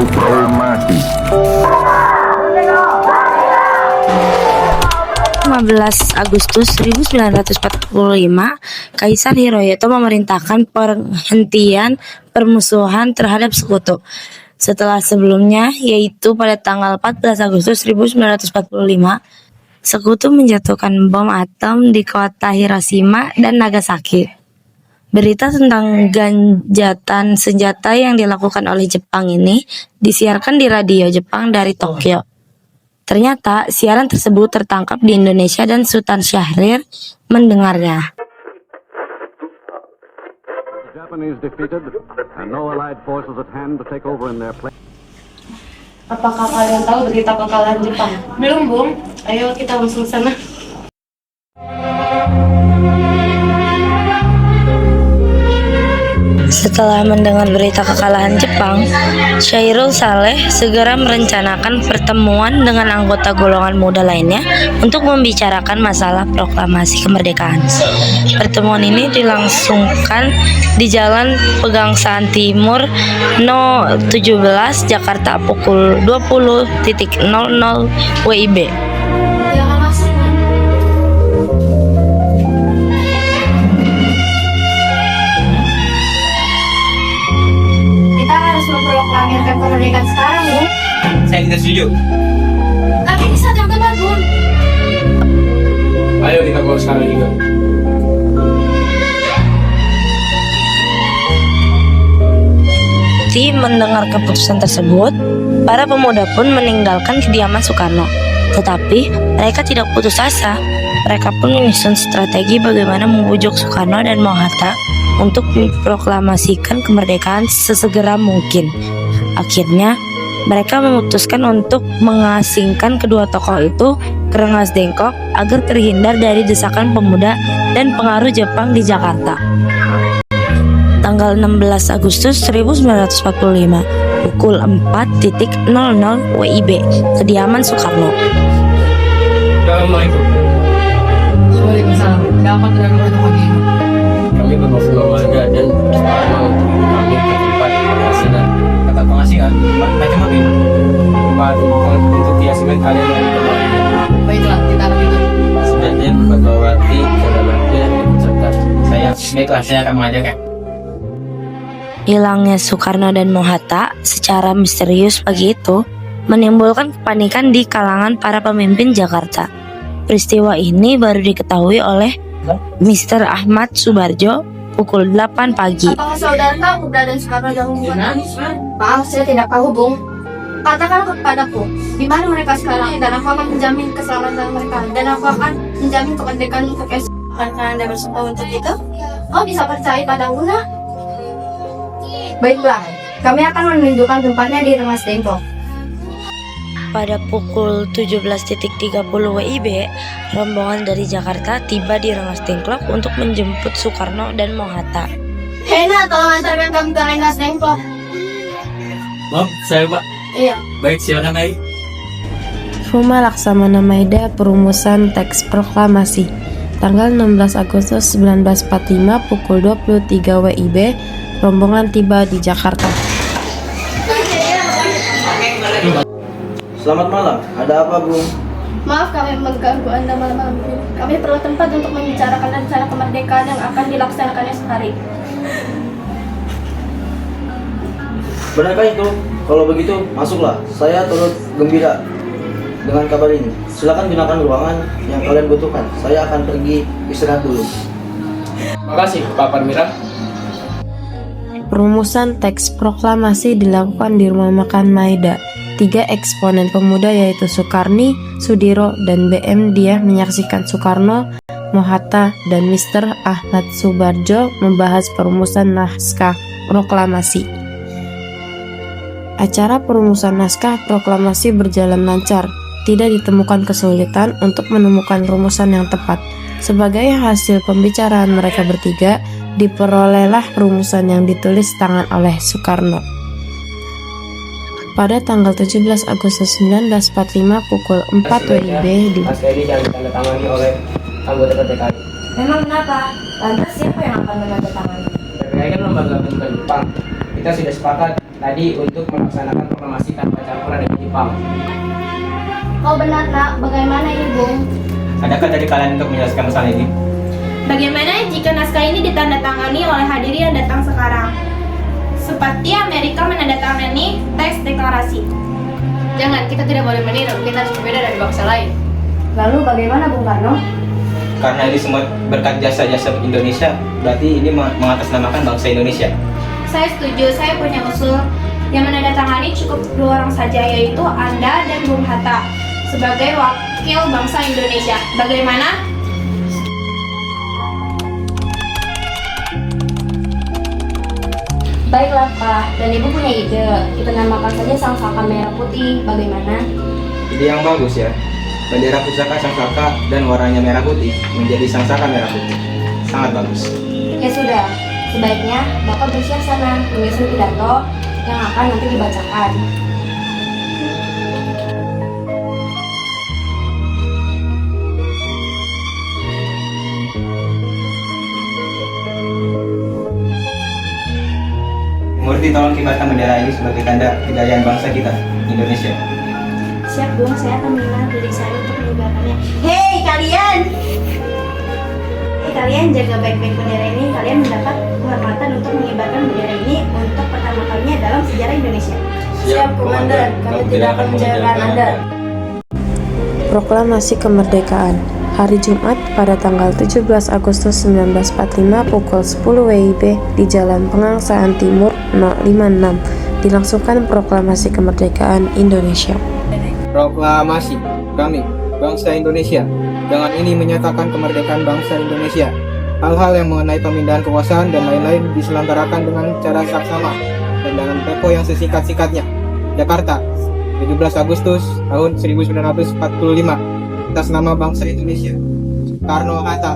Proklamasi. 15 Agustus 1945, Kaisar Hirohito memerintahkan penghentian permusuhan terhadap sekutu. Setelah sebelumnya, yaitu pada tanggal 14 Agustus 1945, sekutu menjatuhkan bom atom di kota Hiroshima dan Nagasaki. Berita tentang gencatan senjata yang dilakukan oleh Jepang ini disiarkan di radio Jepang dari Tokyo. Ternyata siaran tersebut tertangkap di Indonesia dan Sultan Syahrir mendengarnya. Apakah kalian tahu berita kekalahan Jepang? Belum, Bung. Ayo kita langsung sana. Setelah mendengar berita kekalahan Jepang, Syairul Saleh segera merencanakan pertemuan dengan anggota golongan muda lainnya untuk membicarakan masalah proklamasi kemerdekaan. Pertemuan ini dilangsungkan di Jalan Pegangsaan Timur No. 17 Jakarta pukul 20.00 WIB. Memproklamirkan kemerdekaan sekarang, Bu. Saya tidak setuju. Tapi di saat yang tepat, Bu. Ayo kita keluar sekarang juga. Mendengar keputusan tersebut, para pemuda pun meninggalkan kediaman Soekarno. Tetapi mereka tidak putus asa. Mereka pun menyusun strategi bagaimana membujuk Soekarno dan Mohatta untuk memproklamasikan kemerdekaan sesegera mungkin. Akhirnya, mereka memutuskan untuk mengasingkan kedua tokoh itu ke Rengas Dengklok agar terhindar dari desakan pemuda dan pengaruh Jepang di Jakarta. Tanggal 16 Agustus 1945, pukul 4.00 WIB, kediaman Soekarno. Assalamualaikum. Waalaikumsalam. Dapat dengan pagi. Kami membawa warga dan Soekarno untuk kami ke tempat pengasihan. Kata pengasihan, macam apa itu? Tempat untuk hiasimen kalian yang kembali. Baiklah, kita akan itu. Sebenarnya Fatmawati dalam artian mengucapkan baiklah saya akan mengajarkan. Hilangnya Soekarno dan Mohatta secara misterius pagi itu menimbulkan kepanikan di kalangan para pemimpin Jakarta. Peristiwa ini baru diketahui oleh Mr. Ahmad Subarjo pukul 8 pagi. Apakah saudara tahu keberadaan Soekarno dan hubungan? Maaf, saya tidak tahu, Bung. Katakan kepadaku, di mana mereka sekarang dan aku akan menjamin keselamatan mereka dan aku akan menjamin kemerdekaan untuk esok. Apakah Anda bersumpah untuk itu? Oh, bisa percaya padaku, nak? Baiklah, kami akan menunjukkan tempatnya di Rengas Dengklok. Pada pukul 17.30 WIB, rombongan dari Jakarta tiba di Rengas Dengklok untuk menjemput Soekarno dan Mohatta. Hena, tolong antarkan kami ke Rengas Dengklok. Maaf, saya Pak. Iya. Baik, silakan Ai. Fuma Laksamana Maeda Perumusan Teks Proklamasi tanggal 16 Agustus 1945 pukul 23 WIB, rombongan tiba di Jakarta. Selamat malam, ada apa Bu? Maaf kami mengganggu Anda malam-malam ini. Kami perlu tempat untuk membicarakan rencana kemerdekaan yang akan dilaksanakan esok hari. Benarkah itu? Kalau begitu, masuklah. Saya turut gembira dengan kabar ini. Silakan gunakan ruangan yang kalian butuhkan. Saya akan pergi istirahat dulu. Makasih Pak Parmira. Perumusan teks proklamasi dilakukan di rumah makan Maeda. 3 eksponen pemuda yaitu Soekarni, Sudiro, dan BM Diah menyaksikan Soekarno, Mohatta, dan Mr. Ahmad Subarjo membahas perumusan naskah proklamasi. Acara perumusan naskah proklamasi berjalan lancar. Tidak ditemukan kesulitan untuk menemukan rumusan yang tepat. Sebagai hasil pembicaraan mereka bertiga, diperolehlah rumusan yang ditulis tangan oleh Soekarno. Pada tanggal 17 Agustus 1945 pukul 4 WIB di Naskah ini yang ditandatangani oleh anggota PTKI. Memang kenapa? Lantas siapa yang akan menandatangani? PTKI kan lembaga bentukan Jepang. Kita sudah sepakat tadi untuk melaksanakan proklamasi tanpa campuran dengan Jepang. Oh benar nak, bagaimana ini Bung? Adakah dari kalian untuk menjelaskan masalah ini? Bagaimana jika naskah ini ditandatangani oleh hadirin yang datang sekarang? Seperti Amerika menandatangani teks deklarasi. Jangan, kita tidak boleh meniru, kita harus berbeda dari bangsa lain. Lalu bagaimana Bung Karno? Karena ini semua berkat jasa-jasa Indonesia, berarti ini mengatasnamakan bangsa Indonesia. Saya setuju, saya punya usul. Yang menandatangani cukup 2 orang saja, yaitu Anda dan Bung Hatta sebagai wakil bangsa Indonesia. Bagaimana? Baiklah Pak, dan Ibu punya ide. Kita namakan saja Sangsaka Merah Putih. Bagaimana? Ide yang bagus ya. Bendera pusaka Sangsaka dan warnanya merah putih menjadi Sangsaka merah putih. Sangat bagus. Ya sudah, sebaiknya Bapak bersiap sana menyusun pidato yang akan nanti dibacakan. Murti, tolong kibarkan bendera ini sebagai tanda kejayaan bangsa kita, Indonesia. Siap Bung, saya akan mengenal diri saya untuk menyebarkannya. Hei kalian! Kalian jaga baik-baik bendera ini. Kalian mendapat kehormatan untuk mengibarkan bendera ini untuk pertama kalinya dalam sejarah Indonesia. Siap Komandan, kami tidak akan menjauhkan Anda. Proklamasi Kemerdekaan. Hari Jumat pada tanggal 17 Agustus 1945 pukul 10 WIB di Jalan Pengangsaan Timur 056 dilangsungkan proklamasi kemerdekaan Indonesia. Proklamasi kami, bangsa Indonesia, dengan ini menyatakan kemerdekaan bangsa Indonesia. Hal-hal yang mengenai pemindahan kekuasaan dan lain-lain diselenggarakan dengan cara saksama dan dengan tempo yang sesingkat-singkatnya. Jakarta, 17 Agustus tahun 1945, atas nama bangsa Indonesia. Soekarno-Hatta,